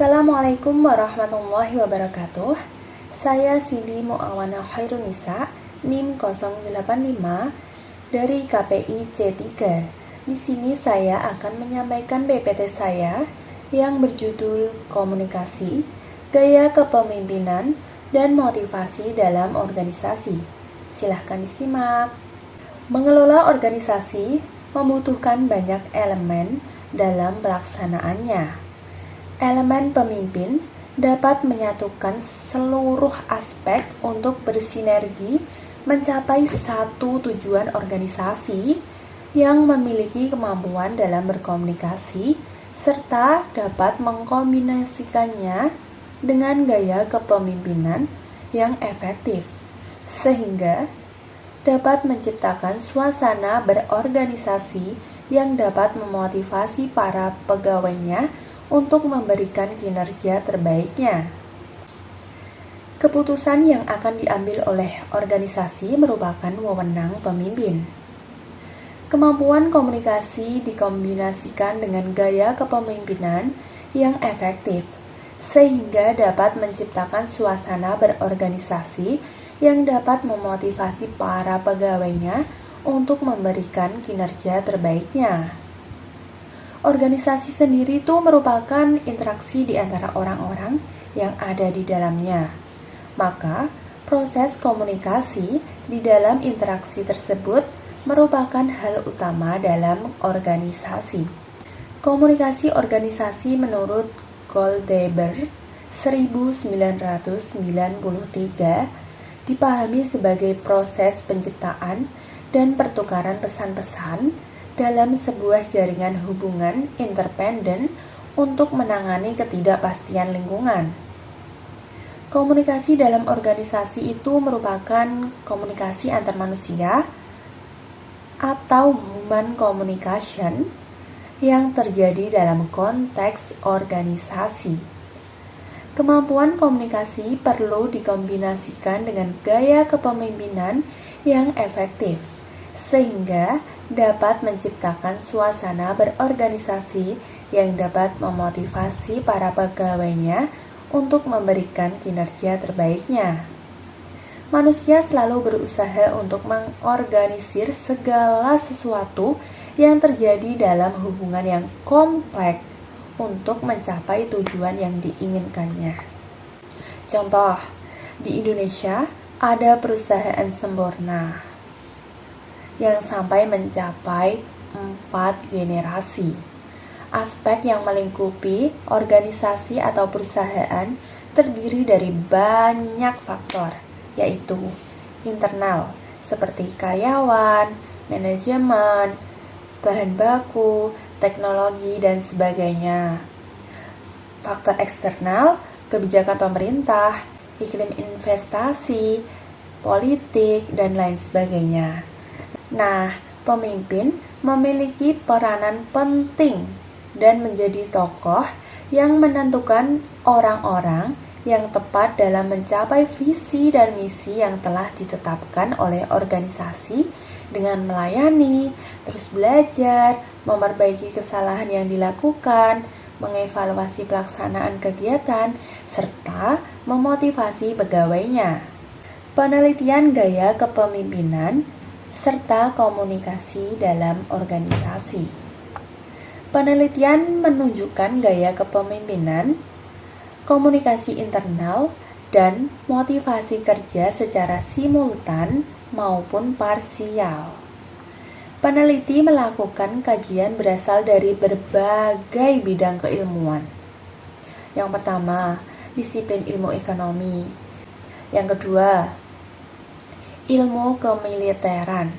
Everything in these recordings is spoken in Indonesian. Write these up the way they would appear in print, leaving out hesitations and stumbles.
Assalamualaikum warahmatullahi wabarakatuh. Saya Sidi Muawana Khairunisa, NIM 085 dari KPI C3. Di sini saya akan menyampaikan PPT saya yang berjudul Komunikasi, Gaya Kepemimpinan, dan Motivasi dalam Organisasi. Silahkan disimak. Mengelola organisasi membutuhkan banyak elemen dalam pelaksanaannya. Elemen pemimpin dapat menyatukan seluruh aspek untuk bersinergi mencapai satu tujuan organisasi yang memiliki kemampuan dalam berkomunikasi serta dapat mengkombinasikannya dengan gaya kepemimpinan yang efektif sehingga dapat menciptakan suasana berorganisasi yang dapat memotivasi para pegawainya untuk memberikan kinerja terbaiknya. Keputusan yang akan diambil oleh organisasi merupakan wewenang pemimpin. Kemampuan komunikasi dikombinasikan dengan gaya kepemimpinan yang efektif, sehingga dapat menciptakan suasana berorganisasi yang dapat memotivasi para pegawainya untuk memberikan kinerja terbaiknya. Organisasi sendiri itu merupakan interaksi di antara orang-orang yang ada di dalamnya. Maka, proses komunikasi di dalam interaksi tersebut merupakan hal utama dalam organisasi. Komunikasi organisasi menurut Goldhaber 1993 dipahami sebagai proses penciptaan dan pertukaran pesan-pesan dalam sebuah jaringan hubungan interdependen untuk menangani ketidakpastian lingkungan. Komunikasi dalam organisasi itu merupakan komunikasi antar manusia atau human communication yang terjadi dalam konteks organisasi. Kemampuan komunikasi perlu dikombinasikan dengan gaya kepemimpinan yang efektif, sehingga dapat menciptakan suasana berorganisasi yang dapat memotivasi para pegawainya untuk memberikan kinerja terbaiknya. Manusia selalu berusaha untuk mengorganisir segala sesuatu yang terjadi dalam hubungan yang kompleks untuk mencapai tujuan yang diinginkannya. Contoh, di Indonesia ada perusahaan Semborna yang sampai mencapai 4 generasi. Aspek yang melingkupi organisasi atau perusahaan terdiri dari banyak faktor, yaitu internal, seperti karyawan, manajemen, bahan baku, teknologi, dan sebagainya. Faktor eksternal, kebijakan pemerintah, iklim investasi, politik, dan lain sebagainya. Nah, pemimpin memiliki peranan penting dan menjadi tokoh yang menentukan orang-orang yang tepat dalam mencapai visi dan misi yang telah ditetapkan oleh organisasi dengan melayani, terus belajar, memperbaiki kesalahan yang dilakukan, mengevaluasi pelaksanaan kegiatan, serta memotivasi pegawainya. Penelitian gaya kepemimpinan serta komunikasi dalam organisasi. Penelitian menunjukkan gaya kepemimpinan, komunikasi internal, dan motivasi kerja secara simultan maupun parsial. Peneliti melakukan kajian berasal dari berbagai bidang keilmuan. Yang pertama, disiplin ilmu ekonomi. Yang kedua, ilmu kemiliteran.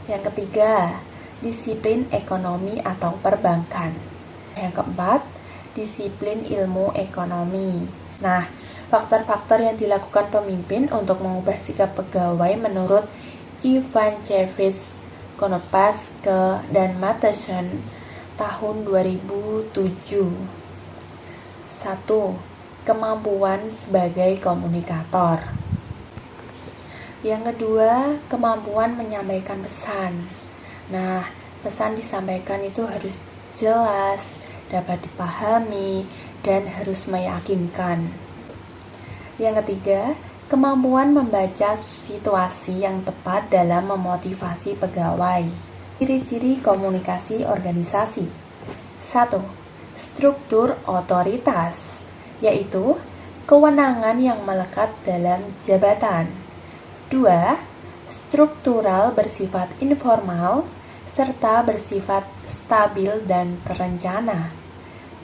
Yang ketiga, disiplin ekonomi atau perbankan. Yang keempat, disiplin ilmu ekonomi. Nah, faktor-faktor yang dilakukan pemimpin untuk mengubah sikap pegawai menurut Ivancevich, Konopaske, dan Mateson tahun 2007. 1. Kemampuan sebagai komunikator. Yang kedua, kemampuan menyampaikan pesan. Nah, pesan disampaikan itu harus jelas, dapat dipahami, dan harus meyakinkan. Yang ketiga, kemampuan membaca situasi yang tepat dalam memotivasi pegawai. Ciri-ciri komunikasi organisasi. 1. Struktur otoritas, yaitu kewenangan yang melekat dalam jabatan. 2. Struktural bersifat informal serta bersifat stabil dan terencana.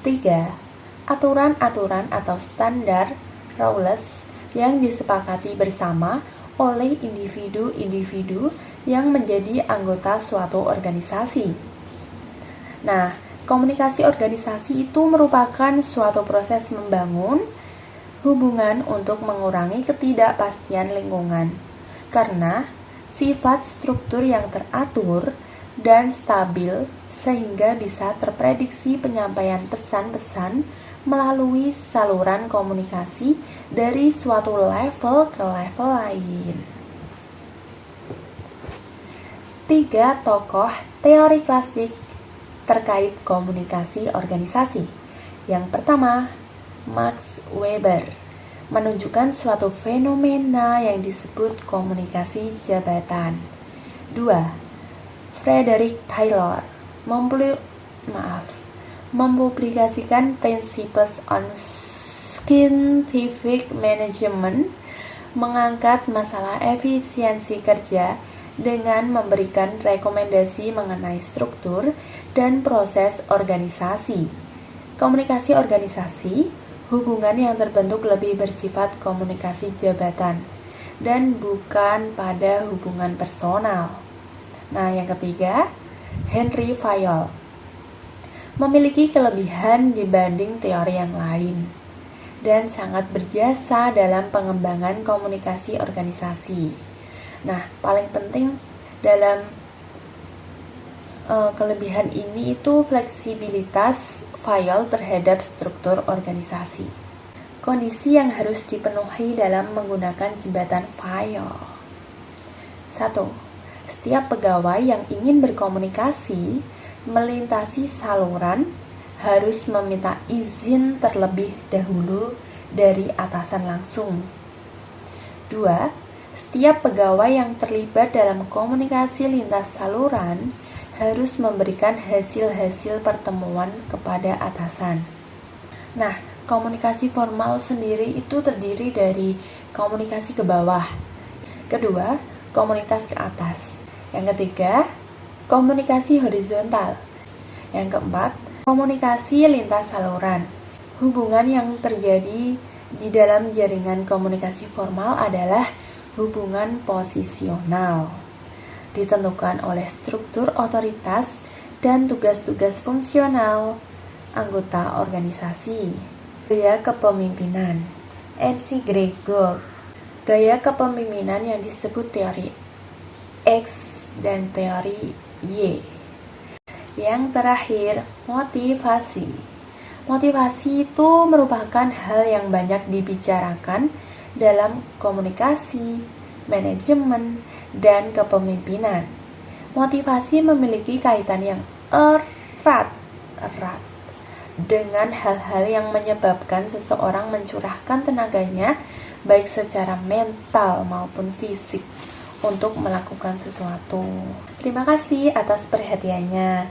3. Aturan-aturan atau standar rules yang disepakati bersama oleh individu-individu yang menjadi anggota suatu organisasi. Nah, komunikasi organisasi itu merupakan suatu proses membangun hubungan untuk mengurangi ketidakpastian lingkungan. Karena sifat struktur yang teratur dan stabil sehingga bisa terprediksi penyampaian pesan-pesan melalui saluran komunikasi dari suatu level ke level lain. 3 tokoh teori klasik terkait komunikasi organisasi. Yang pertama, Max Weber menunjukkan suatu fenomena yang disebut komunikasi jabatan. 2. Frederick Taylor mempublikasikan Principles on Scientific Management, mengangkat masalah efisiensi kerja dengan memberikan rekomendasi mengenai struktur dan proses organisasi. Komunikasi organisasi, hubungan yang terbentuk lebih bersifat komunikasi jabatan dan bukan pada hubungan personal. Nah, yang ketiga, Henry Fayol memiliki kelebihan dibanding teori yang lain dan sangat berjasa dalam pengembangan komunikasi organisasi. Nah, paling penting dalam kelebihan ini itu fleksibilitas Fayol terhadap struktur organisasi. Kondisi yang harus dipenuhi dalam menggunakan jembatan Fayol. 1. Setiap pegawai yang ingin berkomunikasi melintasi saluran harus meminta izin terlebih dahulu dari atasan langsung. 2. Setiap pegawai yang terlibat dalam komunikasi lintas saluran harus memberikan hasil-hasil pertemuan kepada atasan. Nah, komunikasi formal sendiri itu terdiri dari komunikasi ke bawah. Kedua, komunikasi ke atas. Yang ketiga, komunikasi horizontal. Yang keempat, komunikasi lintas saluran. Hubungan yang terjadi di dalam jaringan komunikasi formal adalah hubungan posisional, ditentukan oleh struktur otoritas dan tugas-tugas fungsional anggota organisasi. Gaya kepemimpinan. MC Gregor. Gaya kepemimpinan yang disebut teori X dan teori Y. Yang terakhir, motivasi. Motivasi itu merupakan hal yang banyak dibicarakan dalam komunikasi, manajemen, dan kepemimpinan. Motivasi memiliki kaitan yang erat dengan hal-hal yang menyebabkan seseorang mencurahkan tenaganya baik secara mental maupun fisik untuk melakukan sesuatu. Terima kasih atas perhatiannya.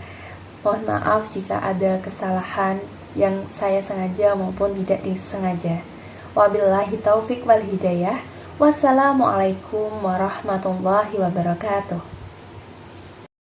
Mohon maaf jika ada kesalahan yang saya sengaja maupun tidak disengaja. Wabillahi taufik wal hidayah. Wassalamualaikum warahmatullahi wabarakatuh.